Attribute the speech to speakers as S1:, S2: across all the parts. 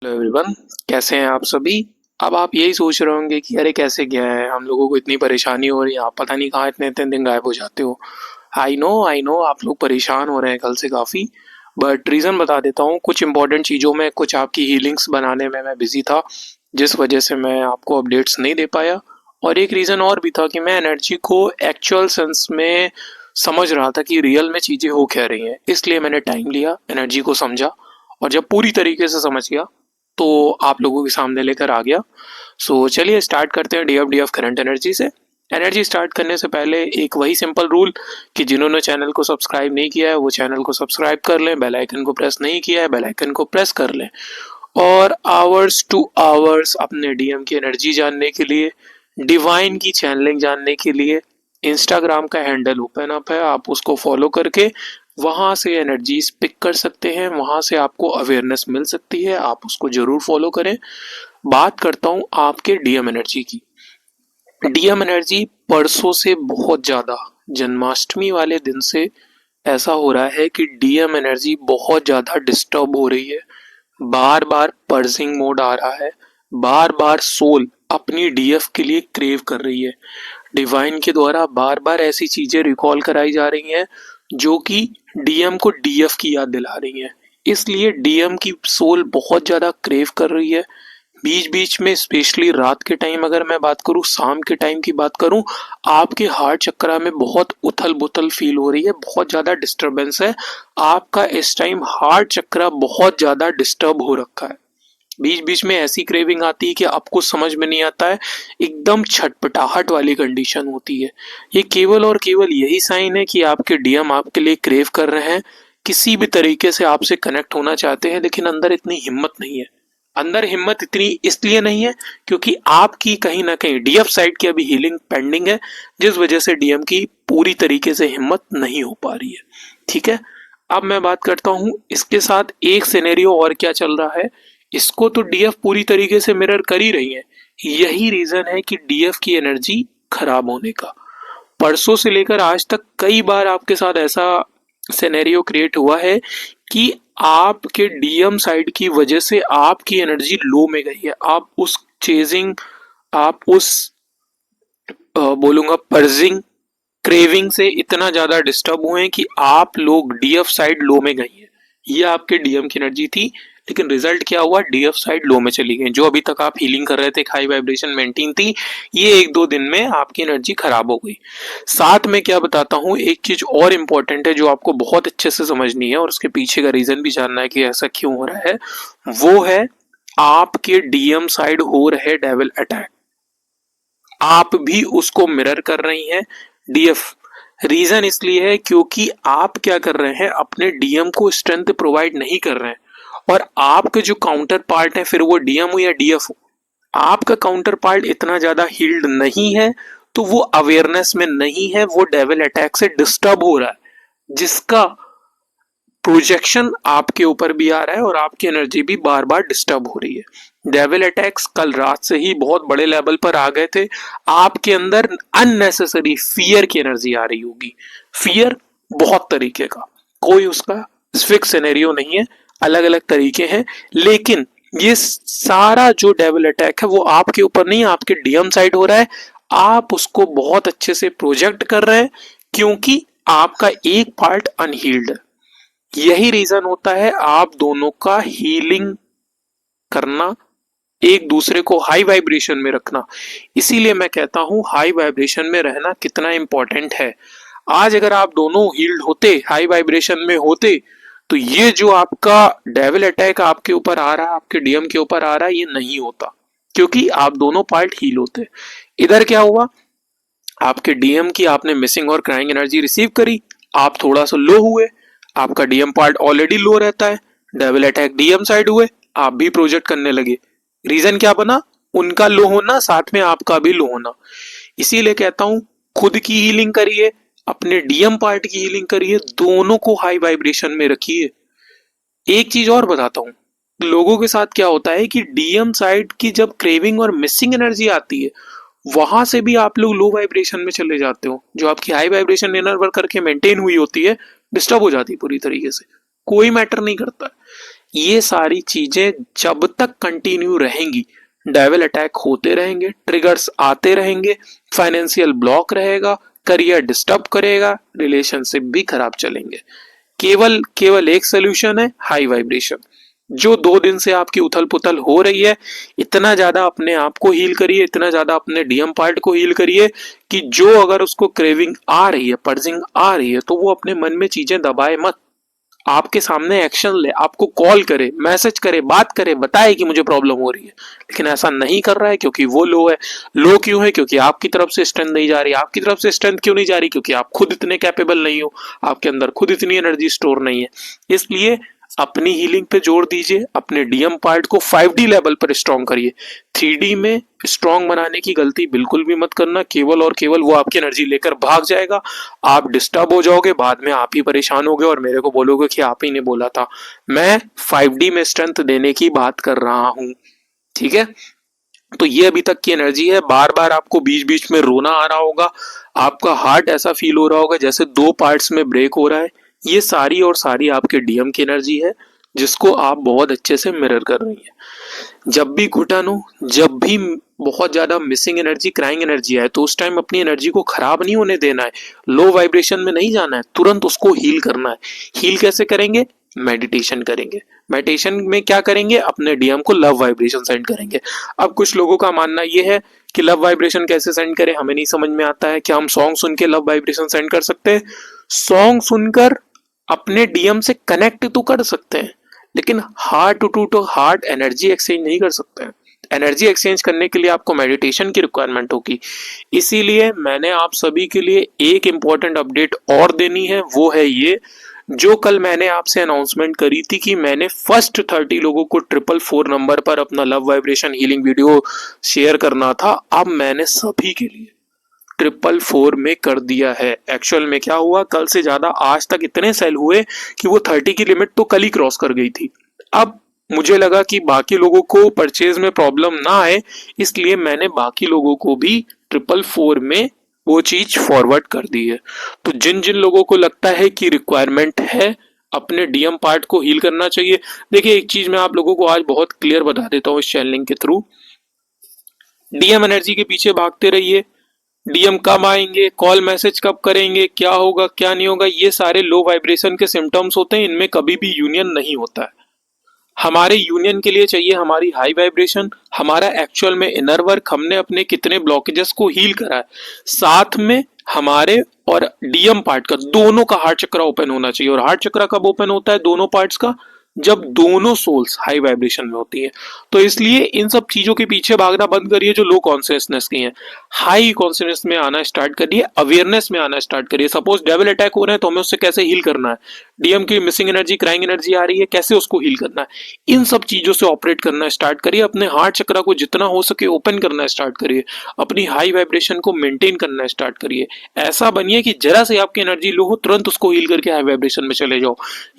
S1: Hello everyone, कैसे हैं आप सभी। अब आप यही सोच रहे होंगे कि अरे कैसे गया है, हम लोगों को इतनी परेशानी हो रही है, आप पता नहीं कहाँ इतने इतने दिन गायब हो जाते हो। आई नो आप लोग परेशान हो रहे हैं कल से काफ़ी। बट रीज़न बता देता हूँ, कुछ इंपॉर्टेंट चीज़ों में, कुछ आपकी हीलिंग्स बनाने में मैं बिजी था, जिस वजह से मैं आपको अपडेट्स नहीं दे पाया। और एक रीज़न और भी था कि मैं एनर्जी को एक्चुअल सेंस में समझ रहा था कि रियल में चीज़ें हो क्या रही हैं, इसलिए मैंने टाइम लिया, एनर्जी को समझा। और जब पूरी तरीके से समझ गया तो आप लोगों के सामने लेकर आ गया। सो चलिए स्टार्ट करते हैं डे ऑफ करंट एनर्जी से। एनर्जी स्टार्ट करने से पहले एक वही सिंपल रूल कि जिन्होंने चैनल को सब्सक्राइब नहीं किया है वो चैनल को सब्सक्राइब कर लें, बेल आइकन को प्रेस नहीं किया है बेल आइकन को प्रेस कर लें। और आवर्स टू आवर्स अपने डीएम की एनर्जी जानने के लिए, डिवाइन की चैनलिंग जानने के लिए इंस्टाग्राम का हैंडल ओपन अप है, आप उसको फॉलो करके वहाँ से एनर्जीज पिक कर सकते हैं, वहाँ से आपको अवेयरनेस मिल सकती है, आप उसको ज़रूर फॉलो करें। बात करता हूँ आपके डीएम एनर्जी की। डीएम एनर्जी परसों से बहुत ज़्यादा, जन्माष्टमी वाले दिन से ऐसा हो रहा है कि डीएम एनर्जी बहुत ज़्यादा डिस्टर्ब हो रही है। बार बार पर्सिंग मोड आ रहा है, बार बार सोल अपनी डीएफ के लिए क्रेव कर रही है। डिवाइन के द्वारा बार बार ऐसी चीजें रिकॉल कराई जा रही हैं जो कि डीएम को डीएफ की याद दिला रही हैं। इसलिए डीएम की सोल बहुत ज्यादा क्रेव कर रही है। बीच बीच में स्पेशली रात के टाइम अगर मैं बात करूं, शाम के टाइम की बात करूं, आपके हार्ट चक्रा में बहुत उथल बुथल फील हो रही है, बहुत ज्यादा डिस्टरबेंस है। आपका इस टाइम हार्ट चक्रा बहुत ज्यादा डिस्टर्ब हो रखा है। बीच बीच में ऐसी क्रेविंग आती है कि आपको समझ में नहीं आता है, एकदम छटपटाहट वाली कंडीशन होती है। ये केवल और केवल यही साइन है कि आपके डीएम आपके लिए क्रेव कर रहे हैं, किसी भी तरीके से आपसे कनेक्ट होना चाहते हैं, लेकिन अंदर इतनी हिम्मत नहीं है। अंदर हिम्मत इतनी इसलिए नहीं है क्योंकि आपकी कहीं ना कहीं डीएफ साइड की अभी हीलिंग पेंडिंग है, जिस वजह से डीएम की पूरी तरीके से हिम्मत नहीं हो पा रही है। ठीक है, अब मैं बात करता हूँ इसके साथ एक सिनेरियो और क्या चल रहा है। इसको तो डीएफ पूरी तरीके से मिरर कर ही रही है, यही रीजन है कि डीएफ की एनर्जी खराब होने का। परसों से लेकर आज तक कई बार आपके साथ ऐसा सिनेरियो क्रिएट हुआ है कि आपके डीएम साइड की वजह से आपकी एनर्जी लो में गई है। आप उस चेजिंग, आप उस बोलूंगा पर्जिंग क्रेविंग से इतना ज्यादा डिस्टर्ब हुए हैं कि आप लोग डीएफ साइड लो में गई है। ये आपके डीएम की एनर्जी थी, लेकिन रिजल्ट क्या हुआ, डीएफ साइड लो में चली गई। जो अभी तक आप हीलिंग कर रहे थे, हाई वाइब्रेशन मेंटेन थी, ये एक दो दिन में आपकी एनर्जी खराब हो गई। साथ में क्या बताता हूँ, एक चीज और इम्पोर्टेंट है जो आपको बहुत अच्छे से समझनी है और उसके पीछे का रीजन भी जानना है कि ऐसा क्यों हो रहा है। वो है आपके डीएम साइड हो रहे डेविल अटैक, आप भी उसको मिरर कर रही हैं डीएफ। रीजन इसलिए है क्योंकि आप क्या कर रहे हैं, अपने डीएम को स्ट्रेंथ प्रोवाइड नहीं कर रहे हैं। और आपके जो काउंटर पार्ट है, फिर वो डीएम हो या डीएफ हो, आपका काउंटर पार्ट इतना ज्यादा हील्ड नहीं है, तो वो अवेयरनेस में नहीं है, वो डेविल अटैक से डिस्टर्ब हो रहा है, जिसका प्रोजेक्शन आपके ऊपर भी आ रहा है और आपकी एनर्जी भी बार बार डिस्टर्ब हो रही है। डेविल अटैक्स कल रात से ही बहुत बड़े लेवल पर आ गए थे। आपके अंदर अननेसेसरी फियर की एनर्जी आ रही होगी। फियर बहुत तरीके का, कोई उसका फिक्स सिनेरियो नहीं है, अलग अलग तरीके हैं। लेकिन ये सारा जो डेविल अटैक है वो आपके ऊपर नहीं, आपके डीएम साइड हो रहा है। आप उसको बहुत अच्छे से प्रोजेक्ट कर रहे हैं क्योंकि आपका एक पार्ट अनहील्ड है। यही रीजन होता है आप दोनों का हीलिंग करना, एक दूसरे को हाई वाइब्रेशन में रखना। इसीलिए मैं कहता हूं हाई वाइब्रेशन में रहना कितना इंपॉर्टेंट है। आज अगर आप दोनों हील्ड होते, हाई वाइब्रेशन में होते, तो ये जो आपका डेविल अटैक आपके ऊपर आ रहा है, आपके डीएम के ऊपर आ रहा है, ये नहीं होता क्योंकि आप दोनों पार्ट हील होते। इधर क्या हुआ, आपके डीएम की आपने मिसिंग और क्राइंग एनर्जी रिसीव करी, आप थोड़ा सा लो हुए, आपका डीएम पार्ट ऑलरेडी लो रहता है, डेविल अटैक डीएम साइड हुए, आप भी प्रोजेक्ट करने लगे। रीजन क्या बना, उनका लो होना, साथ में आपका भी लो होना। इसीलिए कहता हूं खुद की हीलिंग करिए, अपने डीएम पार्ट की हीलिंग करिए, दोनों को हाई वाइब्रेशन में रखिए। एक चीज और बताता हूं, लोगों के साथ क्या होता है कि डीएम साइड की जब क्रेविंग और मिसिंग एनर्जी आती है, वहां से भी आप लोग लो वाइब्रेशन में चले जाते हो। जो आपकी हाई वाइब्रेशन इनर वर्क करके मेंटेन हुई होती है, डिस्टर्ब हो जाती है पूरी तरीके से, कोई मैटर नहीं करता है। ये सारी चीजें जब तक कंटिन्यू रहेंगी, डेविल अटैक होते रहेंगे, ट्रिगर्स आते रहेंगे, फाइनेंशियल ब्लॉक रहेगा, करियर डिस्टर्ब करेगा, रिलेशनशिप भी खराब चलेंगे। केवल केवल एक सोल्यूशन है, हाई वाइब्रेशन। जो 2 दिन से आपकी उथल पुथल हो रही है, इतना ज्यादा अपने आप को हील करिए, इतना ज्यादा अपने डीएम पार्ट को हील करिए कि जो अगर उसको क्रेविंग आ रही है, पर्जिंग आ रही है, तो वो अपने मन में चीजें दबाए मत, आपके सामने एक्शन ले, आपको कॉल करे, मैसेज करे, बात करे, बताए कि मुझे प्रॉब्लम हो रही है। लेकिन ऐसा नहीं कर रहा है क्योंकि वो लो है। लो क्यों है? क्योंकि आपकी तरफ से स्ट्रेंथ नहीं जा रही। आपकी तरफ से स्ट्रेंथ क्यों नहीं जा रही? क्योंकि आप खुद इतने कैपेबल नहीं हो, आपके अंदर खुद इतनी एनर्जी स्टोर नहीं है। इसलिए अपनी हीलिंग पे जोर दीजिए, अपने डीएम पार्ट को 5D लेवल पर स्ट्रॉन्ग करिए। 3D में स्ट्रॉन्ग बनाने की गलती बिल्कुल भी मत करना, केवल और केवल वो आपकी एनर्जी लेकर भाग जाएगा, आप डिस्टर्ब हो जाओगे, बाद में आप ही परेशान होगे और मेरे को बोलोगे कि आप ही ने बोला था। मैं 5D में स्ट्रेंथ देने की बात कर रहा हूं, ठीक है? तो ये अभी तक की एनर्जी है। बार बार आपको बीच बीच में रोना आ रहा होगा, आपका हार्ट ऐसा फील हो रहा होगा जैसे 2 पार्ट्स में ब्रेक हो रहा है। ये सारी और सारी आपके डीएम की एनर्जी है, जिसको आप बहुत अच्छे से मिरर कर रही है। जब भी घुटन हो, जब भी बहुत ज्यादा मिसिंग एनर्जी, क्राइंग एनर्जी आए, तो उस टाइम अपनी एनर्जी को खराब नहीं होने देना है, लो वाइब्रेशन में नहीं जाना है, तुरंत उसको हील करना है। हील कैसे करेंगे? मेडिटेशन करेंगे। मेडिटेशन में क्या करेंगे? अपने डीएम को लव वाइब्रेशन सेंड करेंगे। अब कुछ लोगों का मानना यह है कि लव वाइब्रेशन कैसे सेंड करें, हमें नहीं समझ में आता है। क्या हम सॉन्ग सुन के लव वाइब्रेशन सेंड कर सकते हैं? सॉन्ग सुनकर अपने डीएम से कनेक्ट तो कर सकते हैं, लेकिन heart to heart energy exchange नहीं कर सकते हैं। एनर्जी एक्सचेंज करने के लिए आपको मेडिटेशन की रिक्वायरमेंट होगी। इसीलिए मैंने आप सभी के लिए एक इंपॉर्टेंट अपडेट और देनी है, वो है ये, जो कल मैंने आपसे अनाउंसमेंट करी थी कि मैंने फर्स्ट 30 लोगों को 444 नंबर पर अपना love vibration healing video share करना था। अब मैंने सभी के लिए 444 में कर दिया है। एक्चुअल में क्या हुआ, कल से ज्यादा आज तक इतने सेल हुए कि वो 30 की लिमिट तो कल ही क्रॉस कर गई थी। अब मुझे लगा कि बाकी लोगों को परचेज में प्रॉब्लम ना आए, इसलिए मैंने बाकी लोगों को भी 444 में वो चीज फॉरवर्ड कर दी है। तो जिन जिन लोगों को लगता है कि रिक्वायरमेंट है, अपने डीएम पार्ट को हील करना चाहिए। देखिए, एक चीज मैं आप लोगों को आज बहुत क्लियर बता देता हूँ इस चैनलिंग के थ्रू। डीएम एनर्जी के पीछे भागते रहिए, डीएम कब आएंगे, कॉल मैसेज कब करेंगे, क्या होगा क्या नहीं होगा, ये सारे लो वाइब्रेशन के सिम्टम्स होते हैं। इनमें कभी भी यूनियन नहीं होता है। हमारे यूनियन के लिए चाहिए हमारी हाई वाइब्रेशन, हमारा एक्चुअल में इनर वर्क, हमने अपने कितने ब्लॉकेजेस को हील करा है, साथ में हमारे और डीएम पार्ट का, दोनों का हार्ट चक्र ओपन होना चाहिए। और हार्ट चक्र कब ओपन होता है दोनों पार्ट्स का? जब दोनों सोल्स हाई वाइब्रेशन में होती है। तो इसलिए इन सब चीजों के पीछे भागना बंद करिए जो लो कॉन्शियसनेस की है। हाई कॉन्शियसनेस में आना स्टार्ट करिए, अवेयरनेस में आना स्टार्ट करिए। सपोज डेविल अटैक हो रहे हैं तो हमें उससे कैसे हील करना है, डीएम की मिसिंग एनर्जी, क्राइंग एनर्जी आ रही है, कैसे उसको हील करना है, इन सब चीजों से ऑपरेट करना स्टार्ट करिए। अपने हार्ट चक्र को जितना हो सके ओपन करना स्टार्ट करिए, अपनी हाई वाइब्रेशन को मेंटेन करना स्टार्ट करिए। ऐसा बनिए कि जरा से आपकी एनर्जी लो हो, तुरंत उसको हील करके हाई वाइब्रेशन में चले जाओ।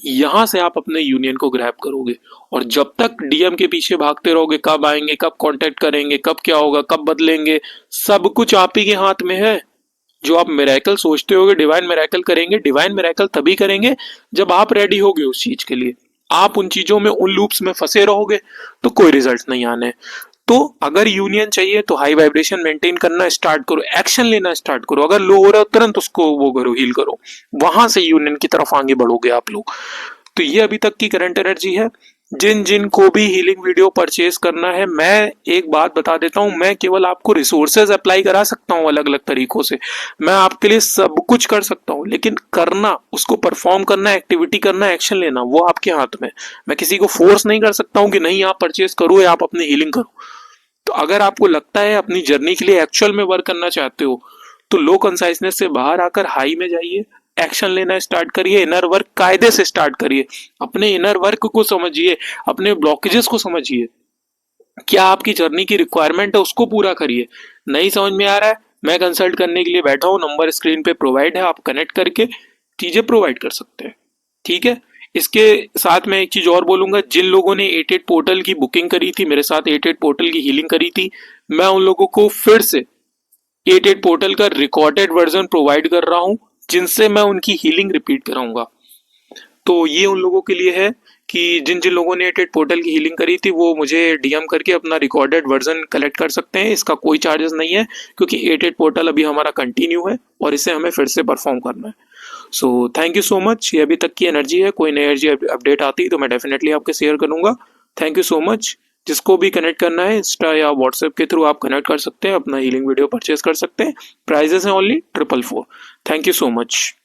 S1: यहां से आप अपने यूनियन को ग्रैब करोगे। और जब तक डीएम के पीछे भागते रहोगे, कब आएंगे, कब कांटेक्ट करेंगे, कब क्या होगा, कब बदलेंगे, सब कुछ आप ही के हाथ में है। जो आप मिरेकल सोचते होगे डिवाइन मिरेकल करेंगे, डिवाइन मिरेकल तभी करेंगे जब आप रेडी होगे उस चीज के लिए। आप उन चीजों में, उन लूप्स में फंसे रहोगे तो कोई रिजल्ट नहीं आने। तो अगर यूनियन चाहिए तो हाई वाइब्रेशन मेंटेन करना स्टार्ट करो, एक्शन लेना स्टार्ट करो। अगर लो हो रहा है तुरंत उसको वो करो, हील करो, वहां से यूनियन की तरफ आगे बढ़ोगे आप लोग। तो ये अभी तक की करंट एनर्जी है। जिन जिन को भी हीलिंग वीडियो परचेज करना है, मैं एक बात बता देता हूं, मैं केवल आपको रिसोर्सेज अप्लाई करा सकता हूं अलग अलग तरीकों से। मैं आपके लिए सब कुछ कर सकता हूं, लेकिन करना, उसको परफॉर्म करना, एक्टिविटी करना, एक्शन लेना, वो आपके हाथ में। मैं किसी को फोर्स नहीं कर सकता हूं कि नहीं आप परचेज करो या आप अपनी हीलिंग करो। तो अगर आपको लगता है अपनी जर्नी के लिए एक्चुअल में वर्क करना चाहते हो, तो लो कंसाइसनेस से बाहर आकर हाई में जाइए, एक्शन लेना स्टार्ट करिए, इनर वर्क कायदे से स्टार्ट करिए। अपने इनर वर्क को समझिए, अपने ब्लॉकेजेस को समझिए, क्या आपकी जर्नी की रिक्वायरमेंट है उसको पूरा करिए। नहीं समझ में आ रहा है, मैं कंसल्ट करने के लिए बैठा हूं, नंबर स्क्रीन पे प्रोवाइड है, आप कनेक्ट करके चीजें प्रोवाइड कर सकते हैं, ठीक है? इसके साथ मैं एक चीज और बोलूंगा, जिन लोगों ने 88 पोर्टल की बुकिंग करी थी, मेरे साथ 88 पोर्टल की हीलिंग करी थी, मैं उन लोगों को फिर से 88 पोर्टल का रिकॉर्डेड वर्जन प्रोवाइड कर रहा हूं, जिनसे मैं उनकी हीलिंग रिपीट कराऊंगा। तो ये उन लोगों के लिए है कि जिन जिन लोगों ने एटेट पोर्टल की हीलिंग करी थी वो मुझे डीएम करके अपना रिकॉर्डेड वर्जन कलेक्ट कर सकते हैं। इसका कोई चार्जेस नहीं है क्योंकि एटेट पोर्टल अभी हमारा कंटिन्यू है और इसे हमें फिर से परफॉर्म करना है। So thank you so much. ये अभी तक की एनर्जी है, कोई नई एनर्जी अपडेट आती तो मैं डेफिनेटली आपके शेयर करूंगा। Thank you so much. जिसको भी कनेक्ट करना है इंस्टा या व्हाट्सएप के थ्रू आप कनेक्ट कर सकते हैं, अपना हीलिंग वीडियो परचेज कर सकते हैं। प्राइजेस हैं only 444। Thank you so much.